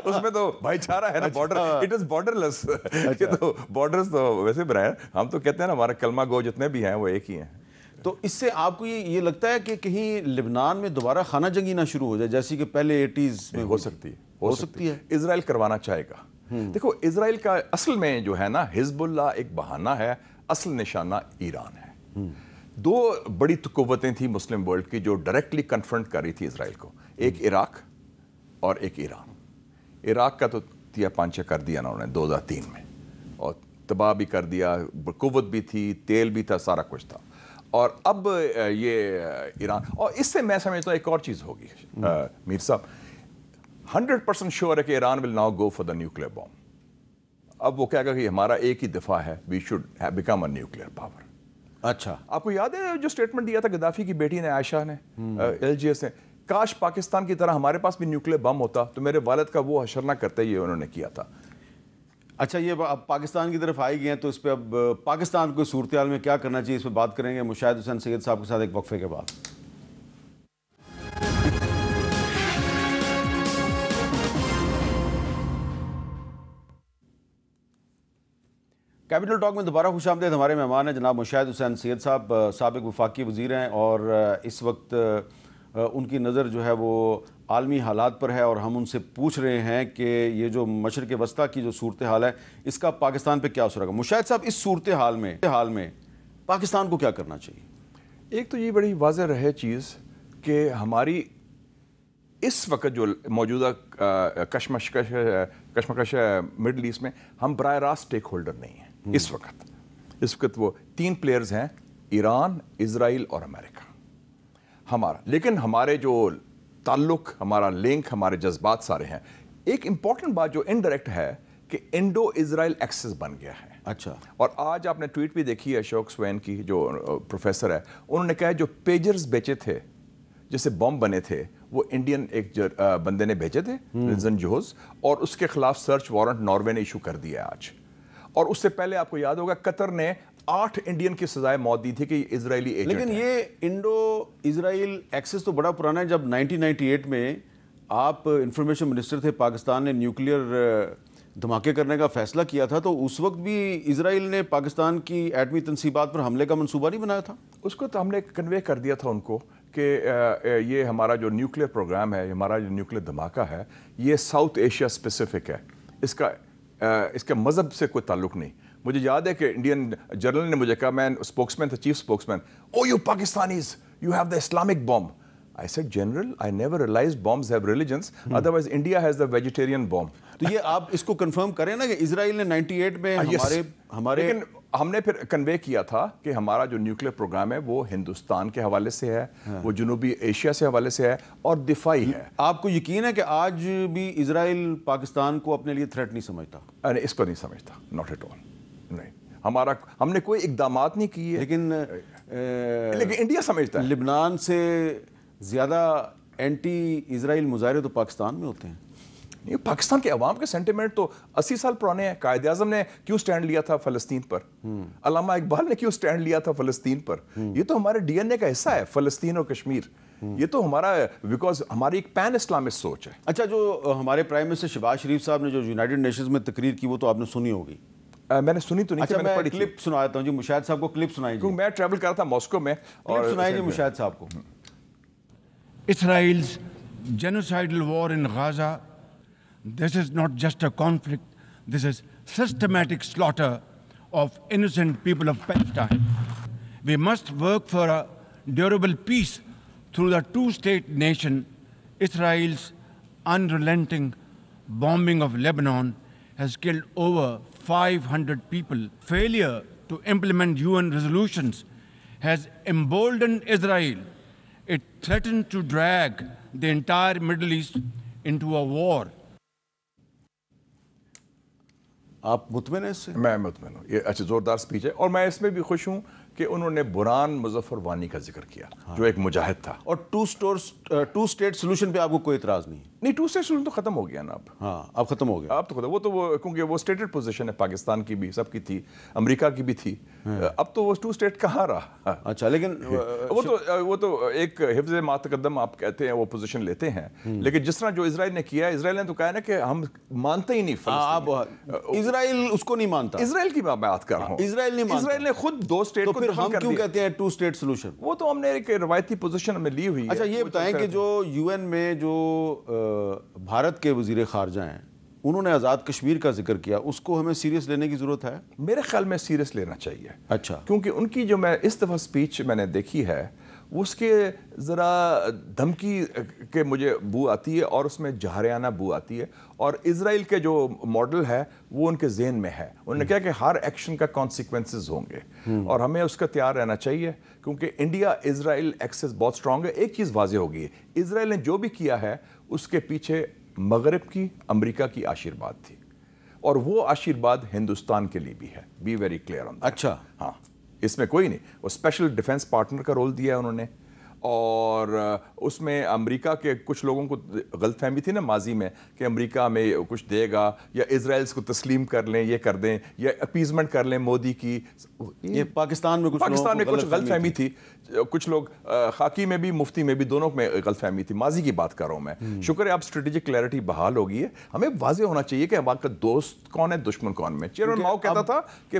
اس میں تو بھائی چارہ ہے نا, بارڈر, اٹ از بارڈر لیس. تو بارڈرز تو ویسے بنائے, ہم تو کہتے ہیں نا ہمارا کلمہ گو جتنے بھی ہیں وہ ایک ہی ہیں. تو اس سے آپ کو یہ لگتا ہے کہ کہیں لبنان میں دوبارہ خانہ جنگی نہ شروع ہو جائے جیسی کہ پہلے 80s میں ہو سکتی ہے. اسرائیل کروانا چاہے گا. دیکھو, اسرائیل کا اصل میں جو ہے نا حزب اللہ ایک بہانہ ہے, اصل نشانہ ایران ہے. 2 بڑی قوتیں تھیں مسلم ورلڈ کی جو ڈائریکٹلی کنفرنٹ کر رہی تھی اسرائیل کو, ایک عراق اور ایک ایران. عراق کا تو تیا پانچا کر دیا نا انہوں نے 2003 میں, اور تباہ بھی کر دیا, قوت بھی تھی, تیل بھی تھا, سارا کچھ تھا. اور اب یہ ایران, اور اس سے میں سمجھتا ہوں ایک اور چیز ہوگی میر صاحب, 100% شیور ہے کہ Iran will now go for the nuclear bomb. اب وہ کہے گا کہ ہمارا ایک ہی دفاع ہے, we should become a nuclear power. اچھا, آپ کو یاد ہے جو سٹیٹمنٹ دیا تھا غدافی کی بیٹی نے, عائشہ نے, LGS نے, کاش پاکستان کی طرح ہمارے پاس بھی نیوکلیئر بم ہوتا تو میرے والد کا وہ حشر نہ کرتے, یہ انہوں نے کیا تھا. اچھا, یہ اب پاکستان کی طرف آئی گئے ہیں تو اس پہ اب پاکستان کو صورتحال میں کیا کرنا چاہیے, اس پہ بات کریں گے مشاہد حسین سید صاحب کے ساتھ ایک وقفے کے بعد. کیپٹل ٹاک میں دوبارہ خوش آمدید. ہمارے مہمان ہیں جناب مشاہد حسین سید صاحب, سابق وفاقی وزیر ہیں, اور اس وقت ان کی نظر جو ہے وہ عالمی حالات پر ہے, اور ہم ان سے پوچھ رہے ہیں کہ یہ جو مشرق وسطیٰ کی جو صورتحال ہے اس کا پاکستان پہ کیا اثر ہوگا. مشاہد صاحب, اس صورتحال میں پاکستان کو کیا کرنا چاہیے؟ ایک تو یہ بڑی واضح رہے چیز کہ ہماری اس وقت جو موجودہ کشمکش ہے مڈل ایسٹ میں, ہم براہ راست سٹیک ہولڈر نہیں ہیں. اس وقت وہ 3 پلیئرز ہیں, ایران, اسرائیل اور امریکہ ہمارا. لیکن ہمارے جو تعلق, ہمارا لنک, ہمارے جذبات سارے ہیں. ایک امپورٹنٹ بات جو انڈائریکٹ ہے کہ انڈو اسرائیل ایکسس بن گیا ہے. اچھا, اور آج آپ نے ٹویٹ بھی دیکھی ہے اشوک سوین کی, جو پروفیسر ہے, انہوں نے کہا جو پیجرز بیچے تھے, جیسے بم بنے تھے, وہ انڈین ایک بندے نے بھیجے تھے, رنزن جوز, اور اس کے خلاف سرچ وارنٹ ناروے نے ایشو کر دیا آج. اور اس سے پہلے آپ کو یاد ہوگا قطر نے 8 انڈین کی سزائے موت دی تھی کہ یہ اسرائیلی ایجنٹ ہے. لیکن یہ انڈو اسرائیل ایکسس تو بڑا پرانا ہے. جب 1998 میں آپ انفارمیشن منسٹر تھے, پاکستان نے نیوکلیئر دھماکے کرنے کا فیصلہ کیا تھا, تو اس وقت بھی اسرائیل نے پاکستان کی ایٹمی تنصیبات پر حملے کا منصوبہ نہیں بنایا تھا؟ اس کو تو ہم نے کنوے کر دیا تھا ان کو کہ یہ ہمارا جو نیوکلیئر پروگرام ہے, ہمارا جو نیوکلیئر دھماکہ ہے, یہ ساؤتھ ایشیا اسپیسیفک ہے. اس کا مذہب سے کوئی تعلق نہیں. مجھے یاد ہے کہ انڈین جرنل نے مجھے کہا, میں اسپوکس مین تھا, chief spokesman, oh you Pakistanis, you have the Islamic bomb. I said, General, I never realized bombs have religions. Otherwise, India has the vegetarian bomb. تو یہ آپ اس کو کنفرم کریں نا کہ اسرائیل نے 98 میں ہمارے لیکن ہم نے پھر کنوے کیا تھا کہ ہمارا جو نیوکلیئر پروگرام ہے وہ ہندوستان کے حوالے سے ہے, وہ جنوبی ایشیا سے حوالے سے ہے, اور دفاعی ہے. آپ کو یقین ہے کہ آج بھی اسرائیل پاکستان کو اپنے لیے تھریٹ نہیں سمجھتا؟ اس کو نہیں سمجھتا, ناٹ ایٹ آل. نہیں, ہم نے کوئی اقدامات نہیں کیے, لیکن انڈیا سمجھتا ہے. لبنان سے زیادہ اینٹی اسرائیل مظاہرے تو پاکستان میں ہوتے ہیں. پاکستان کے عوام کے سینٹیمنٹ تو 80 سال پرانے ہیں. قائد اعظم نے کیوں سٹینڈ لیا تھا فلسطین پر, علامہ اقبال نے کیوں سٹینڈ لیا تھا فلسطین پر. یہ تو ہمارے ڈی این اے کا حصہ ہے, فلسطین اور کشمیر. یہ تو ہمارا, بیکاز ہماری ایک پین اسلامسٹ سوچ ہے. اچھا, جو ہمارے پرائم منسٹر شہباز شریف صاحب نے جو یونائیٹڈ نیشنز میں تقریر کی, وہ تو آپ نے سنی ہوگی. میں نے سنی تو نہیں. اچھا, میں کلپ سنا دیتا ہوں جی. مشاہد صاحب کو کلپ سنائیے. کیونکہ میں ٹریول کر رہا تھا ماسکو میں, اور سنائیے جی مشاہد صاحب کو. Israel's genocidal war in Gaza, this is not just a conflict, this is systematic slaughter of innocent people of Palestine. We must work for a durable peace through the two-state nation. Israel's unrelenting bombing of Lebanon has killed over 500 people. Failure to implement UN resolutions has emboldened Israel. It threatens to drag the entire Middle East into a war. آپ مطمئن ہیں اس سے؟ میں مطمئن ہوں. یہ اچھا زوردار سپیچ ہے, اور میں اس میں بھی خوش ہوں کہ انہوں نے برہان مظفر وانی کا ذکر کیا, جو ایک مجاہد تھا. اور ٹو سٹیٹ سولوشن پہ آپ کو کوئی اعتراض نہیں؟ نہیں, 2 اسٹیٹ سولوشن تو ختم ہو گیا نا اب. ہاں, اب ختم ہو گیا. اب تو ختم, وہ تو کیونکہ وہ اسٹیٹڈ پوزیشن ہے, پاکستان کی بھی, سب کی تھی, امریکہ کی بھی تھی. اب تو وہ 2 اسٹیٹ کہاں رہا. اچھا, لیکن وہ تو ایک حفظ ما تقدم آپ کہتے ہیں, وہ پوزیشن لیتے ہیں. لیکن جس طرح جو اسرائیل نے کیا ہے, اسرائیل نے تو کہا نا کہ ہم مانتے ہی نہیں فلسطین. اسرائیل اس کو نہیں مانتا. اسرائیل کی بات کر رہا ہوں. اسرائیل نہیں مانتا. اسرائیل نے خود 2 اسٹیٹ کو دفن کر دیا. کیوں کہتے ہیں 2 اسٹیٹ سولوشن؟ وہ تو ہم نے ایک روایتی پوزیشن میں لی ہوئی ہے. اچھا, یہ بتائیں کہ جو یو این میں جو بھارت کے وزیر خارجہ ہیں, انہوں نے آزاد کشمیر کا ذکر کیا, اس کو ہمیں سیریس لینے کی ضرورت ہے؟ میرے خیال میں سیریس لینا چاہیے. اچھا, کیونکہ ان کی جو میں اس دفعہ سپیچ میں نے دیکھی ہے, اس کے ذرا دھمکی کے مجھے بو آتی ہے, اور اس میں جہریانہ بو آتی ہے. اور اسرائیل کے جو ماڈل ہے وہ ان کے ذہن میں ہے. انہوں نے کہا کہ ہر ایکشن کا کانسیکوینسز ہوں گے, اور ہمیں اس کا تیار رہنا چاہیے, کیونکہ انڈیا اسرائیل ایکسس بہت اسٹرانگ ہے. ایک چیز واضح ہو گئی ہے, اسرائیل نے جو بھی کیا ہے اس کے پیچھے مغرب کی, امریکہ کی آشیرواد تھی, اور وہ آشیرواد ہندوستان کے لیے بھی ہے. Be very clear on that. اچھا, ہاں, اس میں کوئی نہیں. وہ اسپیشل ڈیفنس پارٹنر کا رول دیا ہے انہوں نے, اور اس میں امریکہ کے کچھ لوگوں کو غلط فہمی تھی نا ماضی میں کہ امریکہ ہمیں کچھ دے گا, یا اسرائیل کو تسلیم کر لیں, یہ کر دیں, یا اپیزمنٹ کر لیں مودی کی. یہ پاکستان میں کچھ غلط فہمی تھی. کچھ لوگ خاکی میں بھی, مفتی میں بھی, دونوں میں غلط فہمی تھی. ماضی کی بات کر رہا ہوں میں. شکر ہے اب اسٹریٹجک کلیئرٹی بحال ہو گئی ہے. ہمیں واضح ہونا چاہیے کہ ہمارا دوست کون ہے, دشمن کون میں. چیئرمین ماؤ کہتا تھا کہ